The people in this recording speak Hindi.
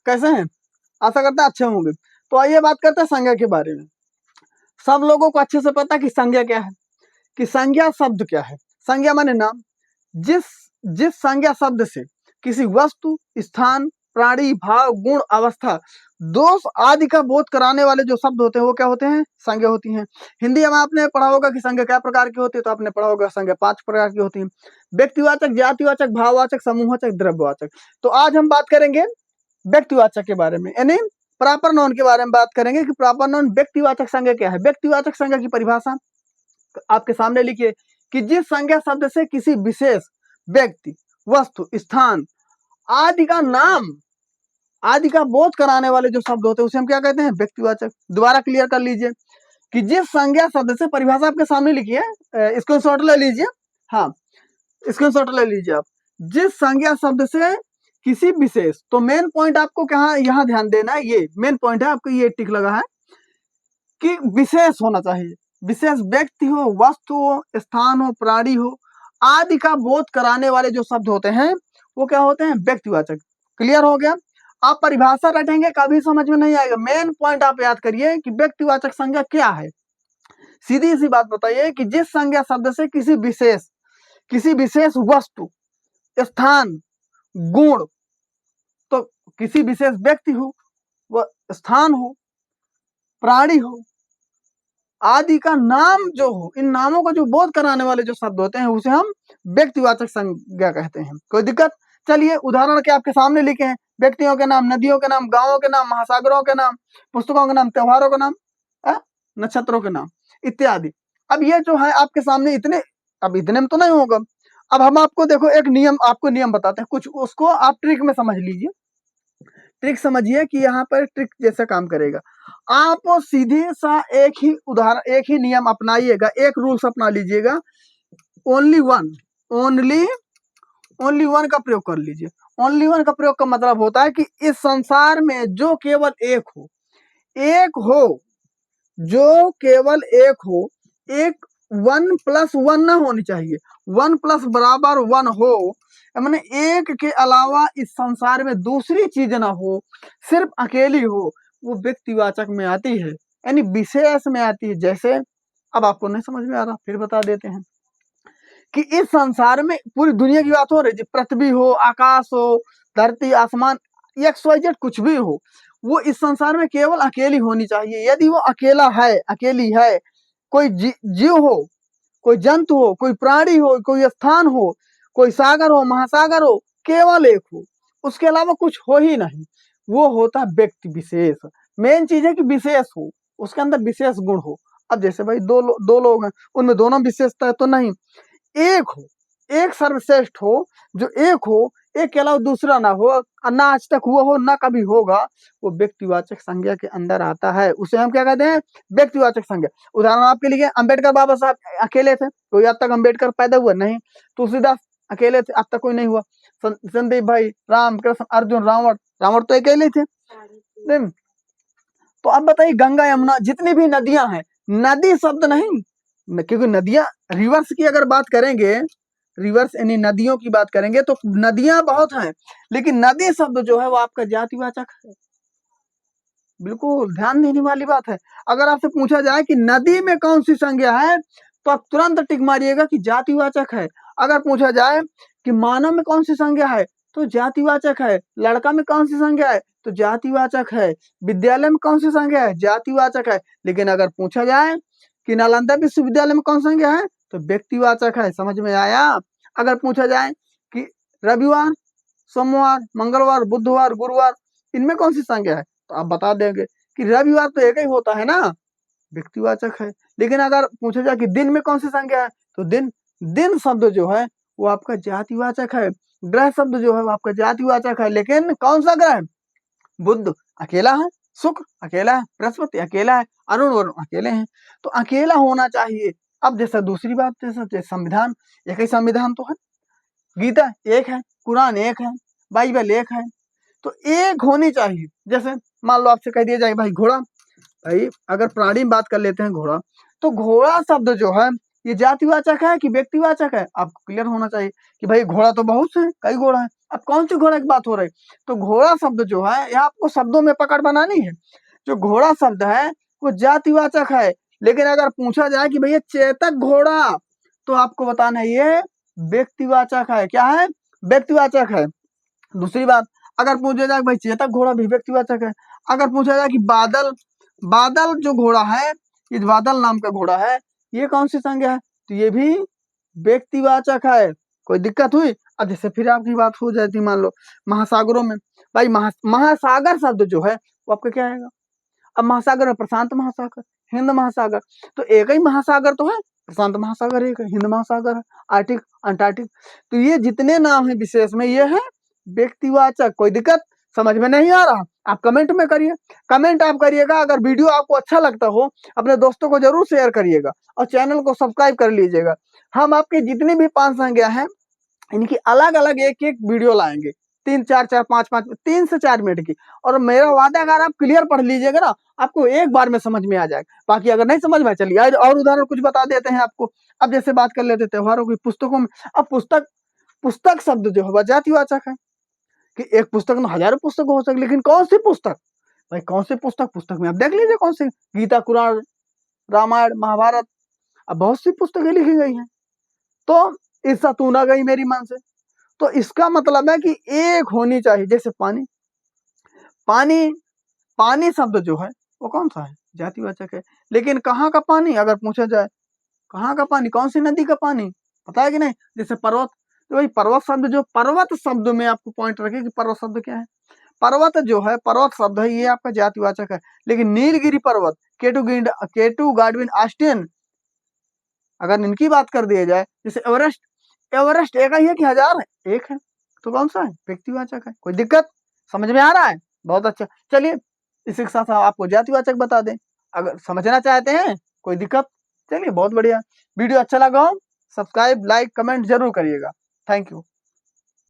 कैसे हैं? आशा करते हैं अच्छे होंगे। तो आइए बात करते हैं संज्ञा के बारे में। सब लोगों को अच्छे से पता है कि संज्ञा क्या है, कि संज्ञा शब्द क्या है। संज्ञा माने नाम। जिस जिस संज्ञा शब्द से किसी वस्तु, स्थान, प्राणी, भाव, गुण, अवस्था, दोष आदि का बोध कराने वाले जो शब्द होते हैं वो क्या होते हैं? संज्ञा होती हैं। हिंदी में आपने पढ़ा होगा कि संज्ञा क्या प्रकार की होती है, तो आपने पढ़ा होगा संज्ञा 5 प्रकार की होती है। व्यक्तिवाचक, जातिवाचक, भाववाचक, समूहवाचक, द्रव्यवाचक। तो आज हम बात करेंगे व्यक्तिवाचक के बारे में, यानी प्रॉपर नाउन के बारे में बात करेंगे कि प्रॉपर नाउन व्यक्तिवाचक संज्ञा क्या है। व्यक्तिवाचक संज्ञा की परिभाषा आपके सामने लिखिए कि जिस संज्ञा शब्द से किसी विशेष व्यक्ति, वस्तु, स्थान आदि का नाम आदि का बोध कराने वाले जो शब्द होते हैं उसे हम क्या कहते हैं? व्यक्तिवाचक। दोबारा क्लियर कर लीजिए कि जिस संज्ञा शब्द से, परिभाषा आपके सामने लिखी है, स्क्रीनशॉट ले लीजिए। हाँ, स्क्रीनशॉट ले लीजिए आप। जिस संज्ञा शब्द से किसी विशेष, तो मेन पॉइंट आपको क्या यहाँ ध्यान देना है, ये मेन पॉइंट है, आपको ये टिक लगा है कि विशेष होना चाहिए। विशेष व्यक्ति हो, वस्तु हो, स्थान हो, प्राणी हो आदि का बोध कराने वाले जो शब्द होते हैं वो क्या होते हैं? व्यक्तिवाचक। क्लियर हो गया? आप परिभाषा रटेंगे कभी समझ में नहीं आएगा। मेन पॉइंट आप याद करिए कि व्यक्तिवाचक संज्ञा क्या है। सीधी सी बात बताइए कि जिस संज्ञा शब्द से किसी विशेष वस्तु, स्थान, गुण, तो किसी विशेष व्यक्ति हो, वह स्थान हो, प्राणी हो आदि का नाम जो हो, इन नामों का जो बोध कराने वाले जो शब्द होते हैं उसे हम व्यक्तिवाचक संज्ञा कहते हैं। कोई दिक्कत? चलिए उदाहरण के आपके सामने लिखे हैं। व्यक्तियों के नाम, नदियों के नाम, गांवों के नाम, महासागरों के नाम, पुस्तकों के नाम, त्योहारों के नाम, नक्षत्रों के नाम इत्यादि। अब ये जो है आपके सामने इतने, अब इतने में तो नहीं होगा। अब हम आपको देखो एक नियम बताते हैं कुछ, उसको आप ट्रिक में समझ लीजिए। ट्रिक समझिए कि यहाँ पर ट्रिक जैसा काम करेगा। आप सीधे सा एक ही नियम अपनाइएगा, एक रूल्स अपना लीजिएगा। ओनली वन का प्रयोग कर लीजिए। ओनली वन का प्रयोग का मतलब होता है कि इस संसार में जो केवल एक हो, जो केवल एक हो, एक 1+1 ना होनी चाहिए, 1+1 हो, मैंने एक के अलावा इस संसार में दूसरी चीज ना हो, सिर्फ अकेली हो, वो व्यक्तिवाचक में आती है, यानी विशेष में आती है। जैसे, अब आपको नहीं समझ में आ रहा, फिर बता देते हैं कि इस संसार में पूरी दुनिया की बात हो रही है, पृथ्वी हो, आकाश हो, धरती, आसमान, XYZ कुछ भी हो, वो इस संसार में केवल अकेली होनी चाहिए। यदि वो अकेली है, कोई जीव हो, कोई जंतु हो, कोई प्राणी हो, कोई स्थान हो, कोई सागर हो, महासागर हो, केवल एक हो, उसके अलावा कुछ हो ही नहीं, वो होता है व्यक्ति विशेष। मेन चीज है कि विशेष हो, उसके अंदर विशेष गुण हो। अब जैसे भाई दो लोग हैं, उनमें दोनों विशेषता तो नहीं, एक हो, एक सर्वश्रेष्ठ हो, जो एक हो, एक के अलावा दूसरा ना हो, ना आज तक हुआ हो, ना कभी होगा, वो व्यक्तिवाचक संज्ञा के अंदर आता है। उसे हम क्या कहते हैं? व्यक्तिवाचक संज्ञा। उदाहरण आपके लिए, अंबेडकर बाबा साहब अकेले थे, कोई आज तक अंबेडकर पैदा हुआ नहीं। तुलसीदास अकेले थे, आज तक कोई नहीं हुआ। संदीप भाई, राम, कृष्ण, अर्जुन, रावण तो अकेले थे। तो अब बताइए, गंगा, यमुना, जितनी भी नदियां हैं, नदी शब्द नहीं, क्योंकि नदियां, रिवर्स की अगर बात करेंगे, रिवर्स यानी नदियों की बात करेंगे तो नदियां बहुत हैं, लेकिन नदी शब्द जो है वो आपका जातिवाचक है। बिल्कुल ध्यान देने वाली बात है। अगर आपसे पूछा जाए कि नदी में कौन सी संज्ञा है, तो आप तुरंत टिक मारिएगा कि जातिवाचक है। अगर पूछा जाए कि मानव में कौन सी संज्ञा है, तो जातिवाचक है। लड़का में कौन सी संज्ञा है, तो जातिवाचक है। विद्यालय में कौन सी संज्ञा है, जातिवाचक है। लेकिन अगर पूछा जाए कि नालंदा विश्वविद्यालय में कौन सी संज्ञा है, तो व्यक्तिवाचक है। समझ में आया? अगर पूछा जाए कि रविवार, सोमवार, मंगलवार, बुधवार, गुरुवार, इनमें कौन सी संज्ञा है, तो आप बता देंगे कि रविवार तो एक ही होता है ना, व्यक्तिवाचक है। लेकिन अगर पूछा जाए कि दिन में कौन सी संज्ञा है, तो दिन शब्द जो है वो आपका जातिवाचक है। ग्रह शब्द जो है वो आपका जातिवाचक है। लेकिन कौन सा ग्रह? बुध अकेला है, शुक्र अकेला है, बृहस्पति अकेला है, अरुण वरुण अकेले हैं, तो अकेला होना चाहिए। अब जैसा दूसरी बात, जैसा संविधान, एक ही संविधान तो है, गीता एक है, कुरान एक है, बाइबल एक है, तो एक होनी चाहिए। जैसे मान लो आपसे कह दिया जाए भाई घोड़ा, भाई अगर प्राणी में बात कर लेते हैं घोड़ा, तो घोड़ा शब्द जो है ये जातिवाचक है कि व्यक्तिवाचक है? आपको क्लियर होना चाहिए कि भाई घोड़ा तो बहुत है, कई घोड़ा है, अब कौन सी घोड़ा की बात हो रही? तो घोड़ा शब्द जो है यह आपको शब्दों में पकड़ बनानी है। जो घोड़ा शब्द है वो जातिवाचक है, लेकिन अगर पूछा जाए कि भैया चेतक घोड़ा, तो आपको बताना है ये व्यक्तिवाचक है। क्या है? व्यक्तिवाचक है। दूसरी बात, अगर पूछा जाए भाई चेतक घोड़ा भी व्यक्तिवाचक है। अगर पूछा जाए कि बादल, बादल जो घोड़ा है, ये बादल नाम का घोड़ा है, ये कौन सी संज्ञा है? तो ये भी व्यक्तिवाचक है। कोई दिक्कत हुई? अब जैसे फिर आपकी बात हो जाती, मान लो महासागरों में, भाई महासागर शब्द जो है वो आपका क्या आएगा? अब महासागर में प्रशांत महासागर, हिंद महासागर, तो एक ही महासागर तो है, प्रशांत महासागर एक है, हिंद महासागर है, आर्टिक, अंटार्कटिक। तो ये जितने नाम है विशेष में ये है व्यक्तिवाचक। कोई दिक्कत? समझ में नहीं आ रहा? आप कमेंट में करिए, कमेंट आप करिएगा। अगर वीडियो आपको अच्छा लगता हो अपने दोस्तों को जरूर शेयर करिएगा और चैनल को सब्सक्राइब कर लीजिएगा। हम आपकी जितनी भी 5 संज्ञा हैं इनकी अलग अलग एक एक वीडियो लाएंगे, 3 से 4 मिनट की। और मेरा वादा अगर आप क्लियर पढ़ लीजिएगा ना, आपको एक बार में समझ में आ जाएगा। बाकी अगर नहीं समझ में, चलिए और उदाहरण कुछ बता देते हैं आपको। अब जैसे बात कर लेते त्योहारों की, पुस्तकों में। अब पुस्तक शब्द जो है जातिवाचक है कि एक पुस्तक में हजारों पुस्तक हो सकती, लेकिन कौन सी पुस्तक? भाई कौन सी पुस्तक? पुस्तक में आप देख लीजिए कौन सी, गीता, कुरान, रामायण, महाभारत, अब बहुत सी पुस्तकें लिखी गई हैं। तो इससा तू ना गई मेरी मन से, तो इसका मतलब है कि एक होनी चाहिए। जैसे पानी, पानी, पानी शब्द जो है वो कौन सा है? जातिवाचक है। लेकिन कहाँ का पानी अगर पूछा जाए, कहाँ का पानी, कौन सी नदी का पानी, पता है कि नहीं? जैसे पर्वत, तो भाई पर्वत शब्द जो, पर्वत शब्द में आपको पॉइंट रखे कि पर्वत शब्द क्या है। पर्वत जो है, पर्वत शब्द है, ये आपका जातिवाचक है। लेकिन नीलगिरी पर्वत, केटू गाडविन ऑस्टिन, अगर इनकी बात कर दिया जाए, जैसे एवरेस्ट, एवरेस्ट एक ही है कि हजार है? एक है, तो कौन सा है? व्यक्तिवाचक है। कोई दिक्कत? समझ में आ रहा है? बहुत अच्छा। चलिए इसी के साथ आपको जातिवाचक बता दें, अगर समझना चाहते हैं। कोई दिक्कत? चलिए बहुत बढ़िया। वीडियो अच्छा लगा हो सब्सक्राइब, लाइक, कमेंट जरूर करिएगा। Thank you.